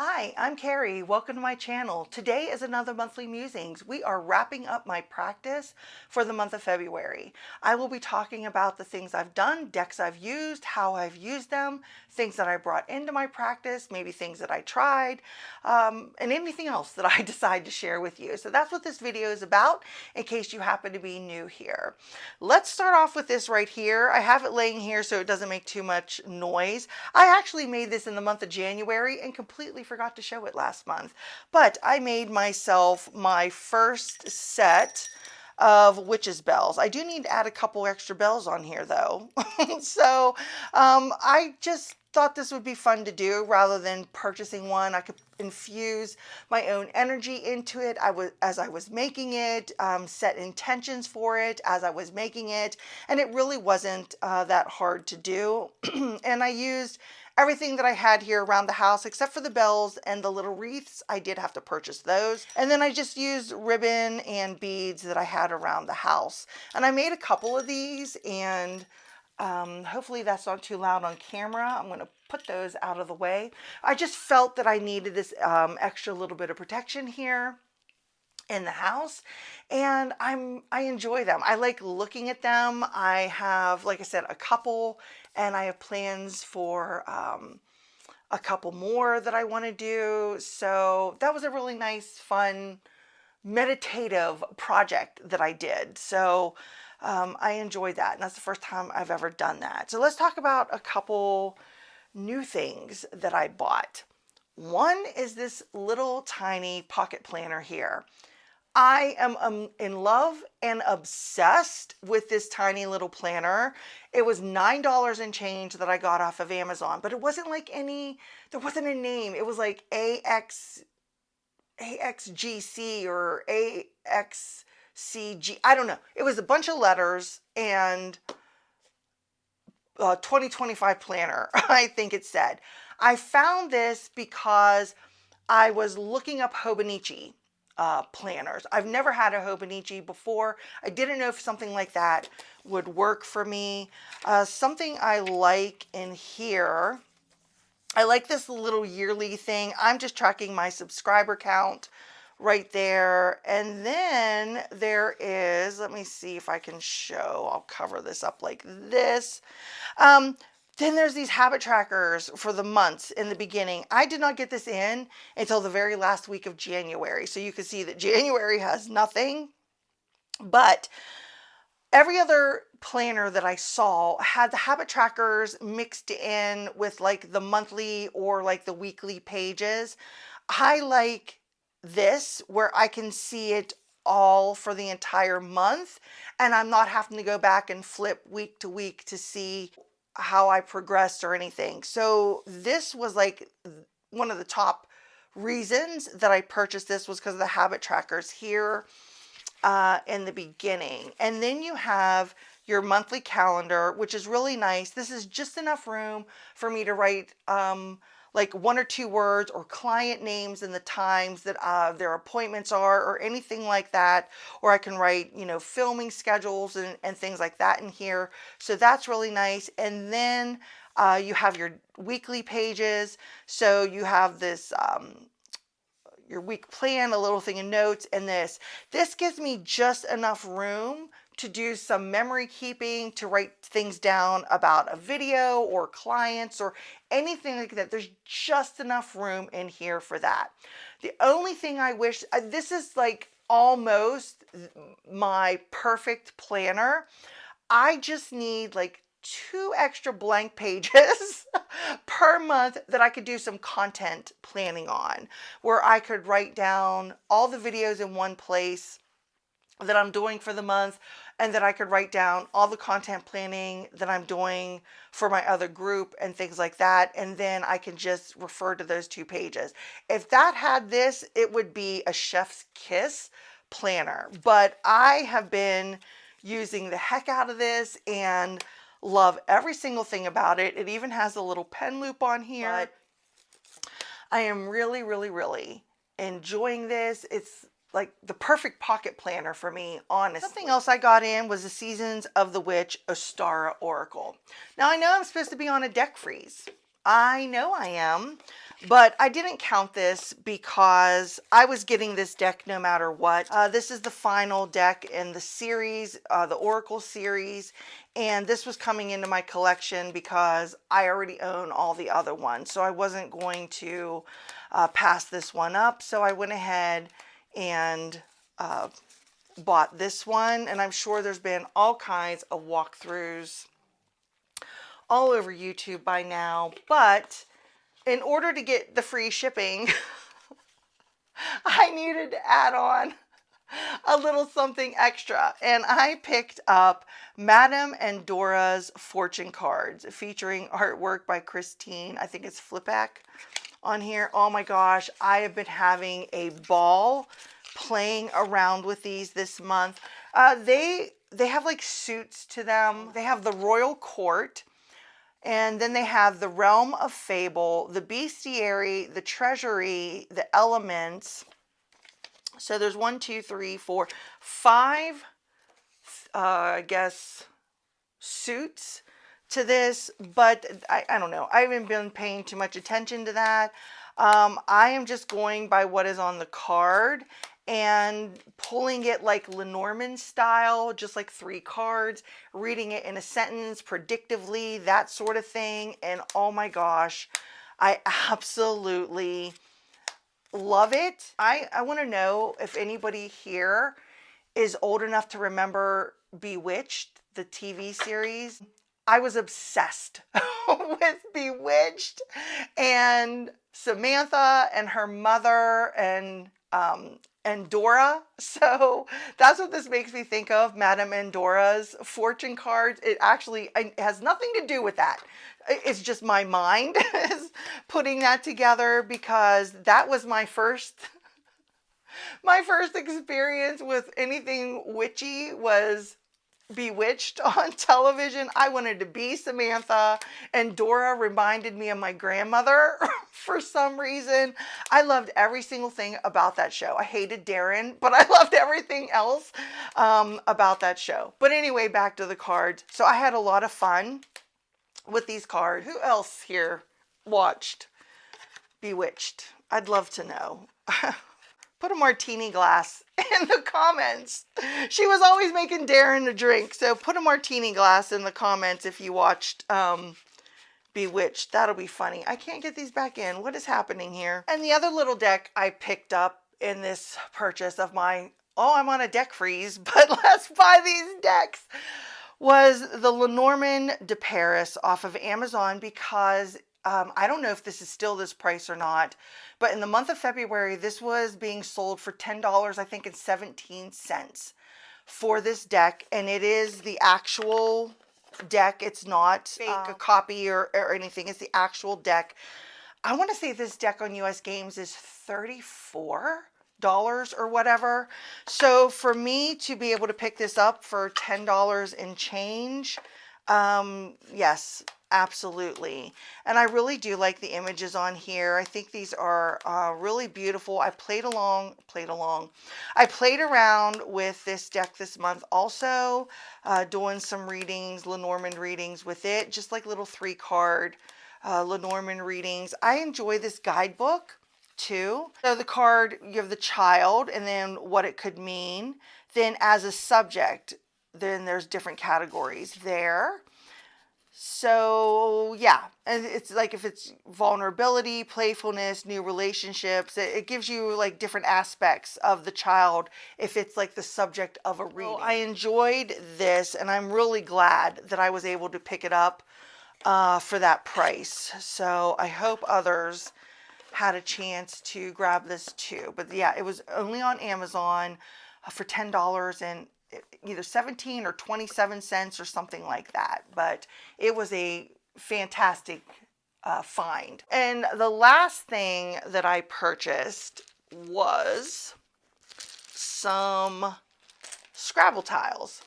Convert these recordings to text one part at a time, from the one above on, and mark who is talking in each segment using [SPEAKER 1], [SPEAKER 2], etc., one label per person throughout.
[SPEAKER 1] Hi, I'm Carrie. Welcome to my channel. Today is another monthly musings. We are wrapping up my practice for the month of February. I will be talking about the things I've done, decks I've used, how I've used them, things that I brought into my practice, maybe things that I tried, and anything else that I decide to share with you. So that's what this video is about in case you happen to be new here. Let's start off with this right here. I have it laying here so it doesn't make too much noise. I actually made this in the month of January and completely forgot to show it last month, but I made myself my first set of witches bells. I do need to add a couple extra bells on here though. So I just thought this would be fun to do rather than purchasing one. I could infuse my own energy into it as I was making it, set intentions for it as I was making it, and it really wasn't that hard to do. And I used everything that I had here around the house except for the bells and the little wreaths. I did have to purchase those. And then I just used ribbon and beads that I had around the house. And I made a couple of these, and hopefully that's not too loud on camera. I'm going to put those out of the way. I just felt that I needed this extra little bit of protection here in the house, and I enjoy them. I like looking at them. I have, like I said, a couple, and I have plans for a couple more that I want to do. So that was a really nice, fun, meditative project that I did. So I enjoyed that, and that's the first time I've ever done that. So let's talk about a couple new things that I bought. One is this little tiny pocket planner here. I am in love and obsessed with this tiny little planner. It was $9 and change that I got off of Amazon, but it wasn't like there wasn't a name. It was like AXGC or AXCG. I don't know. It was a bunch of letters and 2025 planner, I think it said. I found this because I was looking up Hobonichi planners. I've never had a Hobonichi before. I didn't know if something like that would work for me. Something I like in here, I like this little yearly thing. I'm just tracking my subscriber count right there. And then there is, let me see if I can show, I'll cover this up like this. Then there's these habit trackers for the months in the beginning. I did not get this in until the very last week of January. So you can see that January has nothing, but every other planner that I saw had the habit trackers mixed in with like the monthly or like the weekly pages. I like this where I can see it all for the entire month, and I'm not having to go back and flip week to week to see how I progressed or anything. So this was like one of the top reasons that I purchased this was because of the habit trackers here in the beginning. And then you have your monthly calendar, which is really nice. This is just enough room for me to write like 1 or 2 words or client names and the times that their appointments are or anything like that. Or I can write, filming schedules and things like that in here. So that's really nice. And then you have your weekly pages. So you have this your week plan, a little thing in notes, and this gives me just enough room to do some memory keeping, to write things down about a video or clients or anything like that. There's just enough room in here for that. The only thing I wish, this is like almost my perfect planner. I just need like 2 extra blank pages per month that I could do some content planning on, where I could write down all the videos in one place that I'm doing for the month, and that I could write down all the content planning that I'm doing for my other group and things like that, and then I can just refer to those 2 pages. If that had this, it would be a chef's kiss planner, but I have been using the heck out of this and love every single thing about it. It even has a little pen loop on here. But I am really, really, really enjoying this. It's like the perfect pocket planner for me, honestly. Something else I got in was the Seasons of the Witch Ostara Oracle. Now I know I'm supposed to be on a deck freeze, I know I am, but I didn't count this because I was getting this deck no matter what. This is the final deck in the series, the Oracle series, and this was coming into my collection because I already own all the other ones, so I wasn't going to pass this one up. So I went ahead and bought this one, and I'm sure there's been all kinds of walkthroughs all over YouTube by now, but in order to get the free shipping, I needed to add on a little something extra, and I picked up Madame Endora's Fortune cards featuring artwork by Christine. I think it's Flipback on here. Oh my gosh, I have been having a ball playing around with these this month. They have like suits to them. They have the Royal Court, and then they have the Realm of Fable, the Bestiary, the Treasury, the Elements. So there's 1, 2, 3, 4, 5, I guess, suits to this, but I don't know. I haven't been paying too much attention to that. I am just going by what is on the card and pulling it like Lenormand style, just like 3 cards, reading it in a sentence predictively, that sort of thing. And oh my gosh, I absolutely love it. I want to know if anybody here is old enough to remember Bewitched, the TV series. I was obsessed with Bewitched and Samantha and her mother and Endora. So that's what this makes me think of, Madame Endora's fortune cards. It has nothing to do with that. It's just my mind is putting that together, because that was my first experience with anything witchy was Bewitched on television. I wanted to be Samantha, and Dora reminded me of my grandmother for some reason. I loved every single thing about that show. I hated Darren, but I loved everything else about that show. But anyway, back to the cards. So I had a lot of fun with these cards. Who else here watched Bewitched? I'd love to know. Put a martini glass in the comments. She was always making Darren a drink, so put a martini glass in the comments if you watched Bewitched. That'll be funny. I can't get these back in. What is happening here? And the other little deck I picked up in this purchase of my, oh, I'm on a deck freeze, but let's buy these decks, was the Lenormand de Paris off of Amazon, because I don't know if this is still this price or not, but in the month of February, this was being sold for $10, I think, and 17 cents for this deck. And it is the actual deck. It's not fake a copy or anything. It's the actual deck. I want to say this deck on US Games is $34 or whatever. So for me to be able to pick this up for $10 and change, yes, absolutely. And I really do like the images on here. I think these are really beautiful. I played around with this deck this month also, doing some readings, Lenormand readings with it, just like little 3-card Lenormand readings. I enjoy this guidebook too. So the card, you have the child and then what it could mean. Then as a subject, then there's different categories there. So yeah, and it's like if it's vulnerability, playfulness, new relationships, it gives you like different aspects of the child if it's like the subject of a reading. I enjoyed this, and I'm really glad that I was able to pick it up for that price. So I hope others had a chance to grab this too. But yeah, it was only on Amazon for $10 and either 17 or 27 cents or something like that. But it was a fantastic find. And the last thing that I purchased was some Scrabble tiles.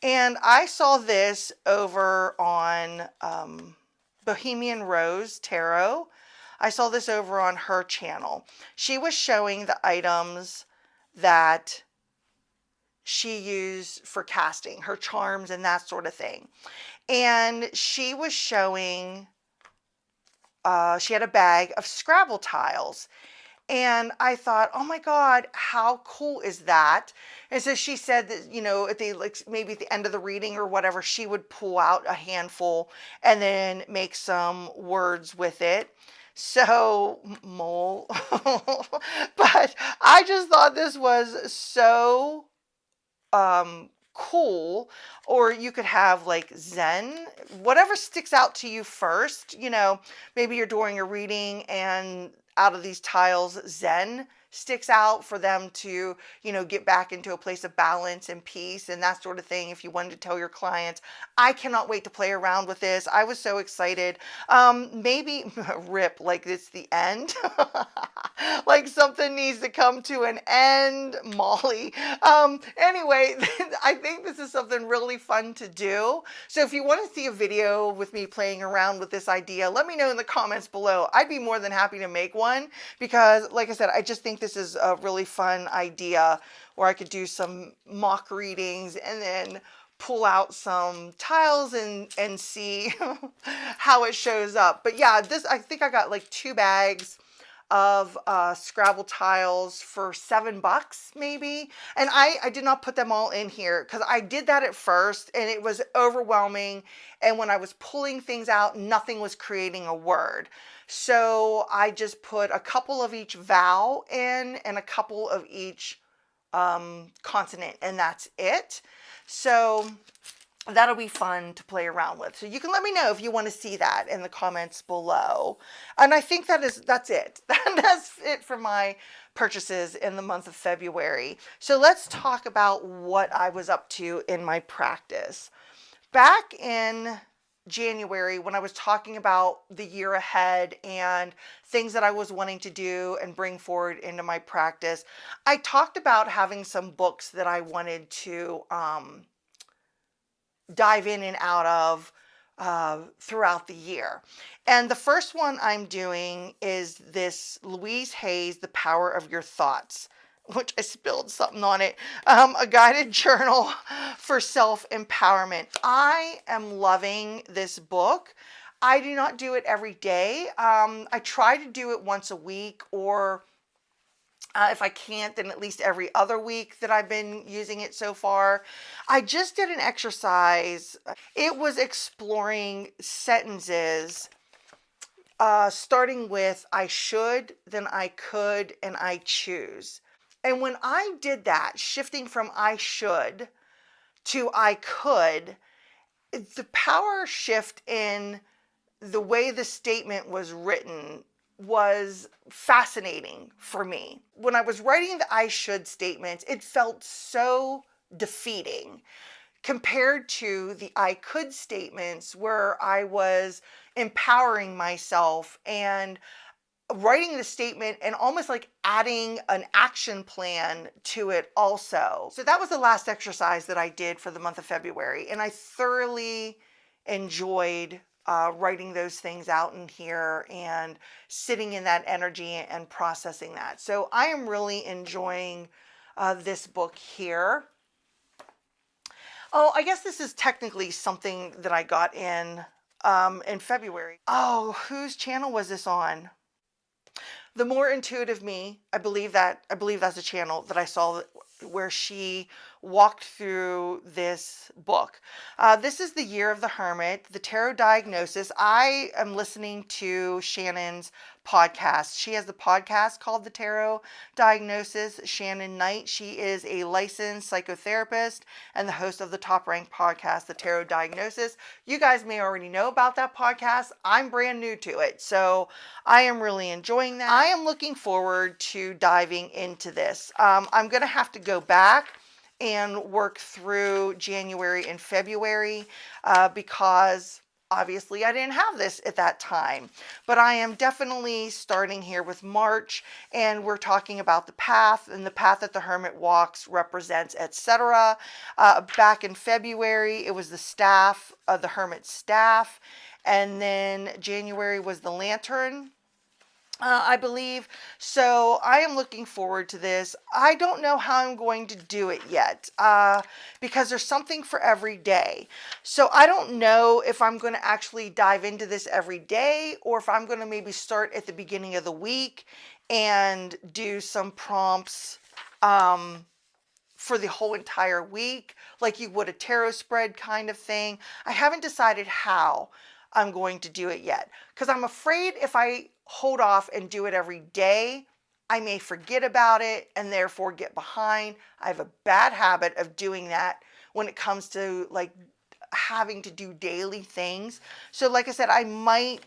[SPEAKER 1] And I saw this over on Bohemian Rose Tarot. I saw this over on her channel. She was showing the items that she used for casting, her charms and that sort of thing. And she was showing she had a bag of Scrabble tiles. And I thought, oh my God, how cool is that? And so she said that, you know, at the, like, maybe at the end of the reading or whatever, she would pull out a handful and then make some words with it. So, mole. But I just thought this was so cool. Or you could have like Zen, whatever sticks out to you first. You know, maybe you're doing a reading and out of these tiles, Zen sticks out for them to, you know, get back into a place of balance and peace and that sort of thing. If you wanted to tell your clients, I cannot wait to play around with this. I was so excited. Maybe rip, like it's the end. Like something needs to come to an end, Molly. Anyway, I think this is something really fun to do. So if you want to see a video with me playing around with this idea, let me know in the comments below. I'd be more than happy to make one because, like I said, I just think this is a really fun idea where I could do some mock readings and then pull out some tiles and see how it shows up. But yeah, this, I think I got like 2 bags of Scrabble tiles for $7 maybe. And I did not put them all in here because I did that at first and it was overwhelming. And when I was pulling things out, nothing was creating a word. So I just put a couple of each vowel in and a couple of each consonant, and that's it. So that'll be fun to play around with. So you can let me know if you want to see that in the comments below. And I think that's it. That's it for my purchases in the month of February. So let's talk about what I was up to in my practice. Back in January, when I was talking about the year ahead and things that I was wanting to do and bring forward into my practice, I talked about having some books that I wanted to dive in and out of throughout the year. And the first one I'm doing is this Louise Hay's The Power of Your Thoughts, which I spilled something on it, a guided journal for self-empowerment. I am loving this book. I do not do it every day. I try to do it once a week, or if I can't, then at least every other week that I've been using it so far. I just did an exercise. It was exploring sentences starting with I should, then I could, and I choose. And when I did that, shifting from I should to I could, the power shift in the way the statement was written was fascinating for me. When I was writing the I should statements, it felt so defeating compared to the I could statements where I was empowering myself and writing the statement and almost like adding an action plan to it also. So that was the last exercise that I did for the month of February, and I thoroughly enjoyed writing those things out in here and sitting in that energy and processing that. So I am really enjoying this book here. Oh, I guess this is technically something that I got in February. Oh, whose channel was this on? The More Intuitive Me. I believe that's a channel that I saw where she walked through this book. This is The Year of the Hermit, the Tarot Diagnosis. I am listening to Shannon's podcast. She has the podcast called The Tarot Diagnosis. Shannon Knight. She is a licensed psychotherapist and the host of the top-ranked podcast, The Tarot Diagnosis. You guys may already know about that podcast. I'm brand new to it, so I am really enjoying that. I am looking forward to diving into this. I'm going to have to go back and work through January and February because obviously I didn't have this at that time. But I am definitely starting here with March, and we're talking about the path, and the path that the hermit walks represents, etc. Back in February, it was the staff, the hermit's staff, and then January was the lantern. I believe. So I am looking forward to this. I don't know how I'm going to do it yet because there's something for every day. So I don't know if I'm going to actually dive into this every day or if I'm going to maybe start at the beginning of the week and do some prompts for the whole entire week, like you would a tarot spread kind of thing. I haven't decided how I'm going to do it yet because I'm afraid if I hold off and do it every day, I may forget about it and therefore get behind. I have a bad habit of doing that when it comes to like having to do daily things. So like I said, I might,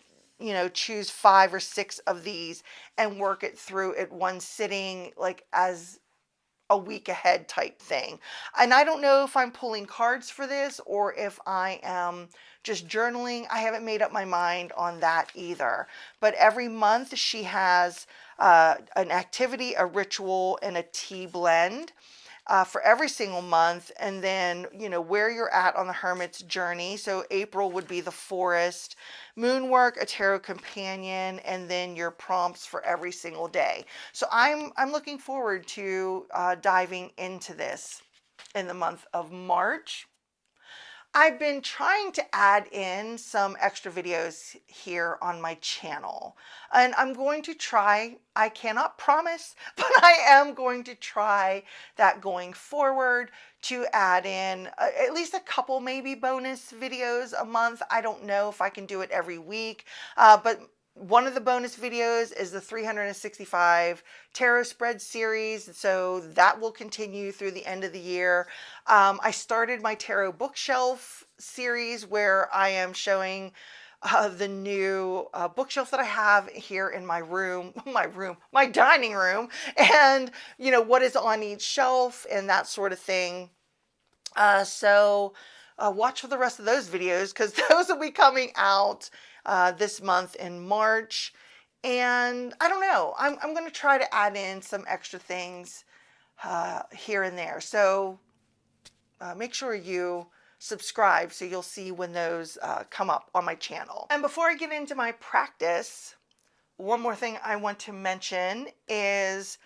[SPEAKER 1] choose 5 or 6 of these and work it through at one sitting, like as a week ahead type thing. And I don't know if I'm pulling cards for this or if I am just journaling. I haven't made up my mind on that either. But every month she has an activity, a ritual, and a tea blend. For every single month, and then where you're at on the hermit's journey. So April would be the forest, moon work, a tarot companion, and then your prompts for every single day. So I'm looking forward to diving into this in the month of March. I've been trying to add in some extra videos here on my channel, and I'm going to try. I cannot promise, but I am going to try that going forward to add in at least a couple maybe bonus videos a month. I don't know if I can do it every week, but one of the bonus videos is the 365 tarot spread series, so that will continue through the end of the year. I started my tarot bookshelf series where I am showing the new bookshelf that I have here in my room, my dining room, and what is on each shelf and that sort of thing. So watch for the rest of those videos because those will be coming out this month in March. And I don't know, I'm going to try to add in some extra things here and there. So make sure you subscribe so you'll see when those come up on my channel. And before I get into my practice, one more thing I want to mention is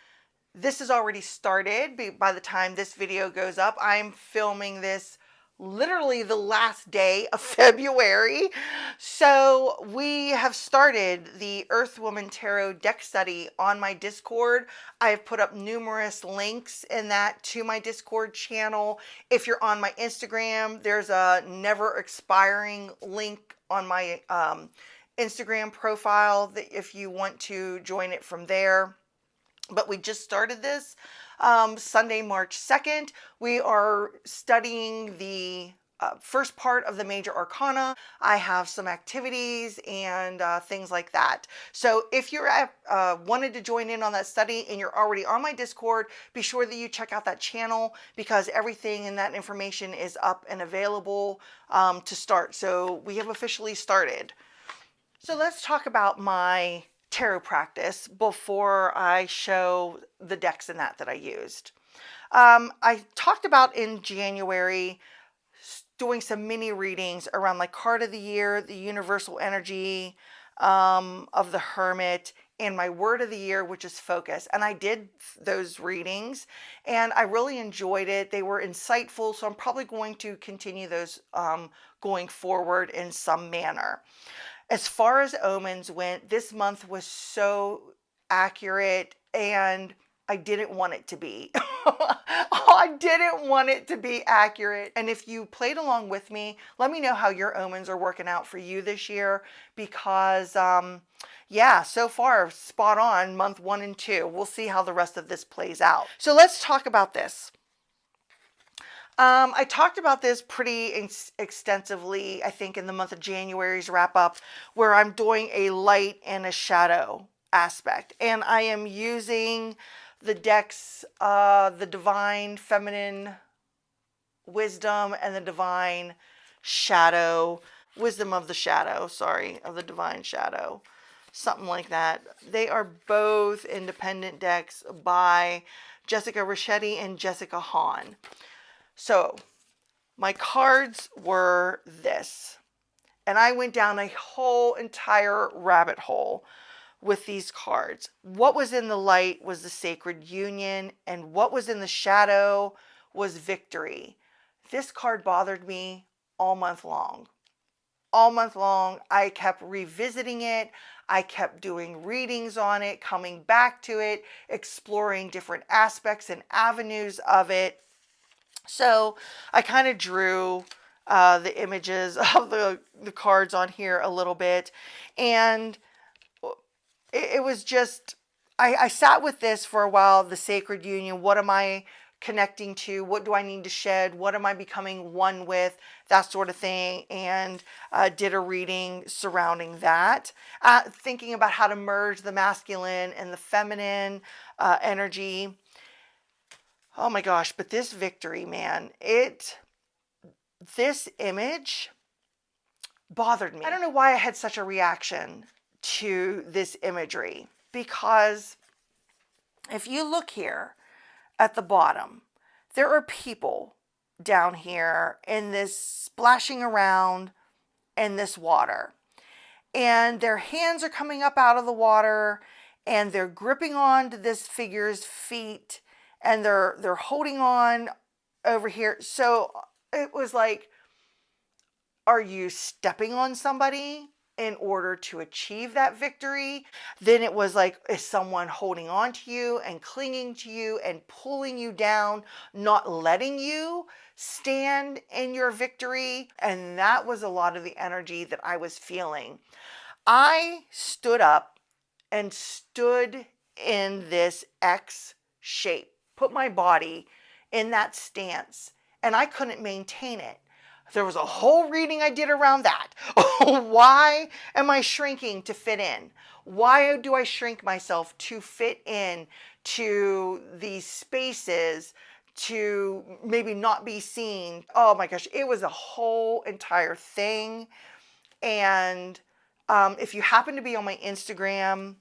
[SPEAKER 1] this has already started. By the time this video goes up, I'm filming this literally the last day of February. So we have started the Earth Woman Tarot deck study on my Discord. I have put up numerous links in that to my Discord channel. If you're on my Instagram, there's a never expiring link on my Instagram profile that if you want to join it from there. But we just started this Sunday, March 2nd. We are studying the first part of the major arcana. I have some activities and things like that. So if you're wanted to join in on that study and you're already on my Discord, be sure that you check out that channel because everything in that information is up and available to start. So we have officially started. So let's talk about my tarot practice before I show the decks in that I used. I talked about in January doing some mini readings around like card of the year, the universal energy of the hermit, and my word of the year, which is focus. And I did those readings and I really enjoyed it. They were insightful, so I'm probably going to continue those going forward in some manner. As far as omens went, this month was so accurate and I didn't want it to be. I didn't want it to be accurate. And if you played along with me, let me know how your omens are working out for you this year because, yeah, so far spot on month 1 and 2. We'll see how the rest of this plays out. So let's talk about this. I talked about this pretty extensively, I think, in the month of January's wrap up, where I'm doing a light and a shadow aspect. And I am using the decks, the Divine Feminine Wisdom and the Divine Shadow, Wisdom of the Shadow, sorry, of the Divine Shadow. Something like that. They are both independent decks by Jessica Ricchetti and Jessica Hahn. So my cards were this, and I went down a whole entire rabbit hole with these cards. What was in the light was the sacred union, and what was in the shadow was victory. This card bothered me all month long. All month long, I kept revisiting it. I kept doing readings on it, coming back to it, exploring different aspects and avenues of it. So I kind of drew the images of the cards on here a little bit. And it was just, I sat with this for a while, the sacred union. What am I connecting to? What do I need to shed? What am I becoming one with? That sort of thing. And did a reading surrounding that, thinking about how to merge the masculine and the feminine energy. Oh my gosh, but this victory, man, this image bothered me. I don't know why I had such a reaction to this imagery, because if you look here at the bottom, there are people down here in this splashing around in this water, and their hands are coming up out of the water, and they're gripping on to this figure's feet, and they're holding on over here. So it was like, are you stepping on somebody in order to achieve that victory? Then it was like, is someone holding on to you and clinging to you and pulling you down, not letting you stand in your victory? And that was a lot of the energy that I was feeling. I stood up and stood in this X shape, put my body in that stance, and I couldn't maintain it. There was a whole reading I did around that. Why am I shrinking to fit in? Why do I shrink myself to fit in to these spaces, to maybe not be seen? Oh my gosh, it was a whole entire thing. And if you happen to be on my Instagram,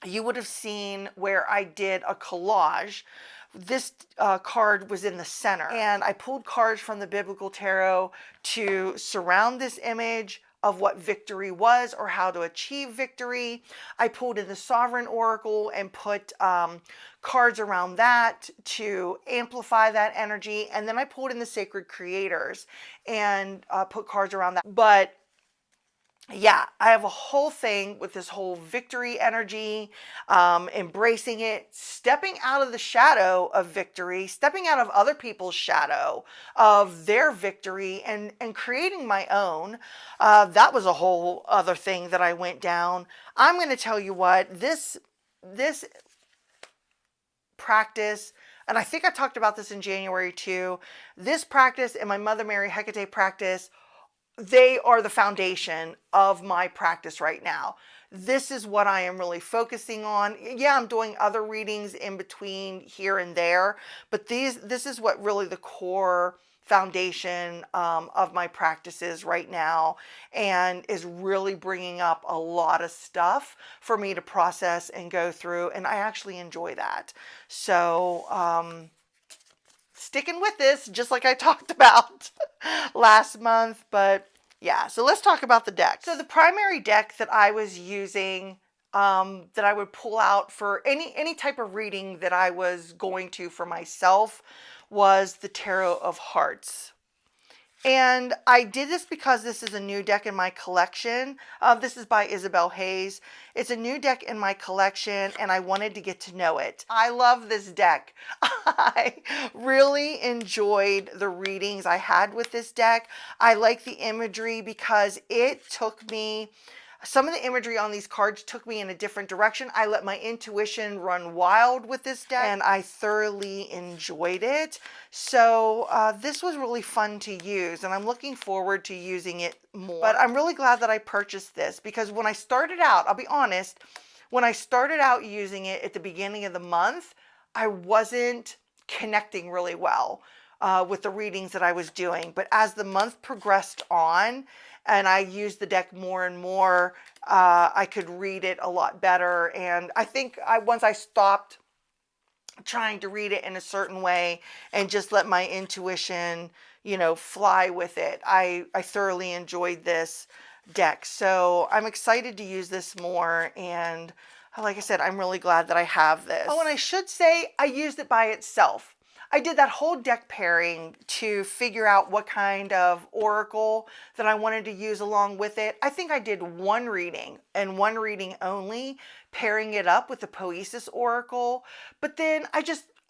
[SPEAKER 1] you would have seen where I did a collage. This card was in the center, and I pulled cards from the Biblical Tarot to surround this image of what victory was, or how to achieve victory. I pulled in the Sovereign Oracle and put cards around that to amplify that energy. And then I pulled in the Sacred Creators and put cards around that. But yeah, I have a whole thing with this whole victory energy, embracing it, stepping out of the shadow of victory, stepping out of other people's shadow of their victory, and creating my own. That was a whole other thing that I went down. I'm going to tell you what, this practice, and I think I talked about this in January too, this practice and my Mother Mary Hecate practice, they are the foundation of my practice right now. This is what I am really focusing on. Yeah, I'm doing other readings in between here and there, but this is what really the core foundation of my practices right now, and is really bringing up a lot of stuff for me to process and go through, and I actually enjoy that. So sticking with this, just like I talked about last month. But yeah, so let's talk about the deck. So the primary deck that I was using, that I would pull out for any type of reading that I was going to for myself, was the Tarot of Hearts. And I did this because this is a new deck in my collection. This is by Isabel Hayes. It's a new deck in my collection, and I wanted to get to know it. I love this deck. I really enjoyed the readings I had with this deck. I like the imagery because it took me, some of the imagery on these cards took me in a different direction. I let my intuition run wild with this deck, and I thoroughly enjoyed it. So this was really fun to use, and I'm looking forward to using it more. But I'm really glad that I purchased this, because when I started out, I'll be honest, when I started out using it at the beginning of the month, I wasn't connecting really well with the readings that I was doing. But as the month progressed on, and I used the deck more and more, I could read it a lot better. And I think once I stopped trying to read it in a certain way and just let my intuition, fly with it, I thoroughly enjoyed this deck. So I'm excited to use this more, and like I said, I'm really glad that I have this. Oh, and I should say I used it by itself. I did that whole deck pairing to figure out what kind of oracle that I wanted to use along with it. I think I did one reading and one reading only, pairing it up with the Poesis oracle, but then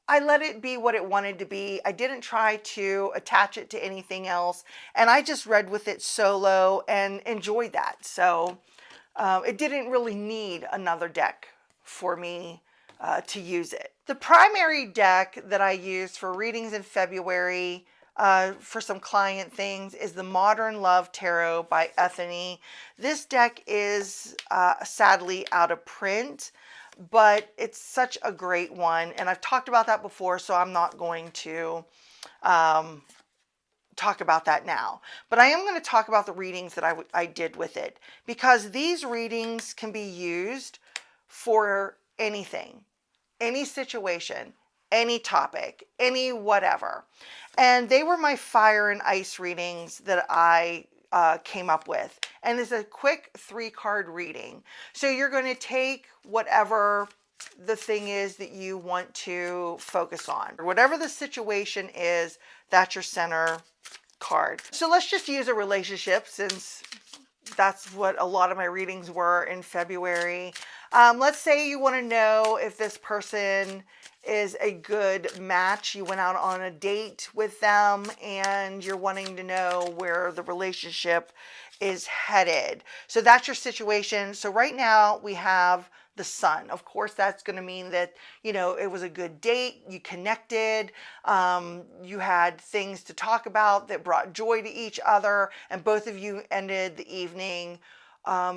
[SPEAKER 1] I let it be what it wanted to be. I didn't try to attach it to anything else, and I just read with it solo and enjoyed that. So it didn't really need another deck for me to use it. The primary deck that I used for readings in February for some client things is the Modern Love Tarot by Ethany. This deck is sadly out of print, but it's such a great one, and I've talked about that before, so I'm not going to talk about that now. But I am going to talk about the readings that I did with it, because these readings can be used for anything, any situation, any topic, any whatever. And they were my fire and ice readings that I came up with. And it's a quick 3-card reading. So you're going to take whatever the thing is that you want to focus on. Whatever the situation is, that's your center card. So let's just use a relationship, since that's what a lot of my readings were in February. Let's say you want to know if this person is a good match. You went out on a date with them and you're wanting to know where the relationship is headed. So that's your situation. So right now we have the Sun. Of course, that's going to mean that, you know, it was a good date, you connected, you had things to talk about that brought joy to each other, and both of you ended the evening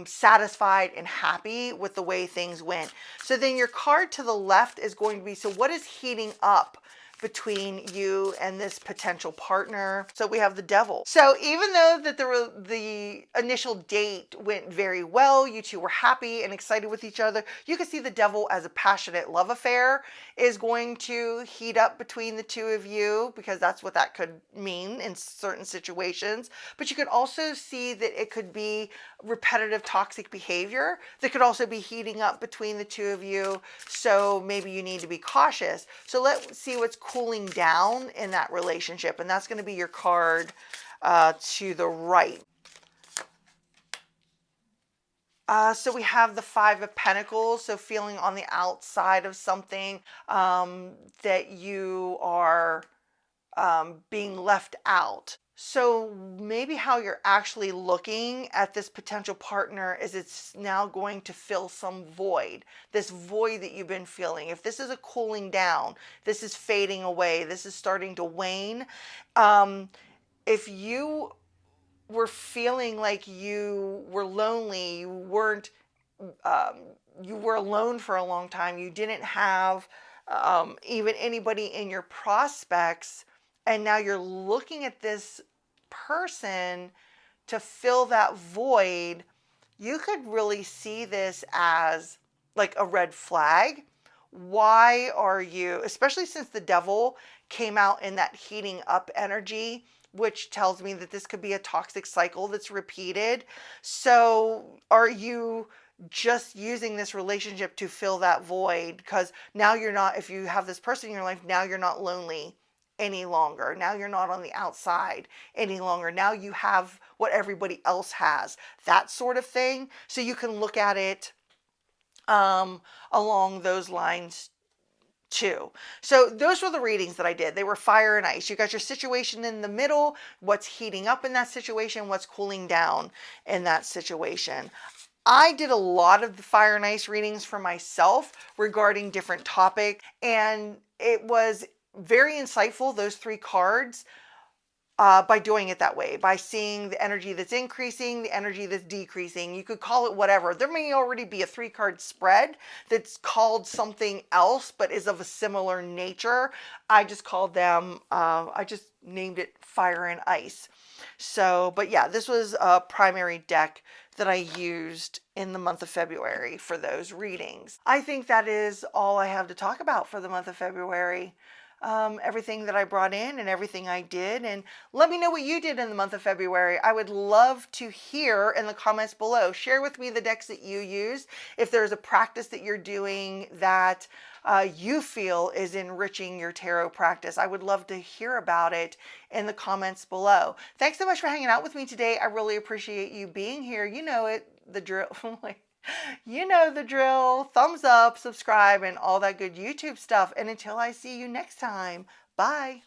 [SPEAKER 1] satisfied and happy with the way things went. So then your card to the left is going to be, so what is heating up between you and this potential partner? So we have the Devil. So even though that the initial date went very well, you two were happy and excited with each other, you can see the Devil as a passionate love affair is going to heat up between the two of you, because that's what that could mean in certain situations. But you could also see that it could be repetitive toxic behavior that could also be heating up between the two of you. So maybe you need to be cautious. So let's see what's cooling down in that relationship, and that's going to be your card to the right. So we have the Five of Pentacles, so feeling on the outside of something, that you are being left out. So maybe how you're actually looking at this potential partner is it's now going to fill some void, this void that you've been feeling. If this is a cooling down, this is fading away, this is starting to wane. If you were feeling like you were lonely, you weren't, you were alone for a long time, you didn't have even anybody in your prospects, and now you're looking at this person to fill that void, you could really see this as like a red flag. Why are you, especially since the Devil came out in that heating up energy, which tells me that this could be a toxic cycle that's repeated. So are you just using this relationship to fill that void? Because now you're not, if you have this person in your life, now you're not lonely any longer. Now you're not on the outside any longer. Now you have what everybody else has, that sort of thing. So you can look at it along those lines too. So those were the readings that I did. They were fire and ice. You got your situation in the middle, what's heating up in that situation, what's cooling down in that situation. I did a lot of the fire and ice readings for myself regarding different topics, and it was very insightful, those 3 cards, by doing it that way, by seeing the energy that's increasing, the energy that's decreasing. You could call it whatever. There may already be a 3-card spread that's called something else, but is of a similar nature. I just called them, I just named it fire and ice. So, but yeah, this was a primary deck that I used in the month of February for those readings. I think that is all I have to talk about for the month of February. everything that I brought in and everything I did. And let me know what you did in the month of February. I would love to hear in the comments below. Share with me the decks that you used. If there's a practice that you're doing that you feel is enriching your tarot practice, I would love to hear about it in the comments below. Thanks so much for hanging out with me today. I really appreciate you being here. You know it, the drill. You know the drill. Thumbs up, subscribe, and all that good YouTube stuff. And until I see you next time, bye.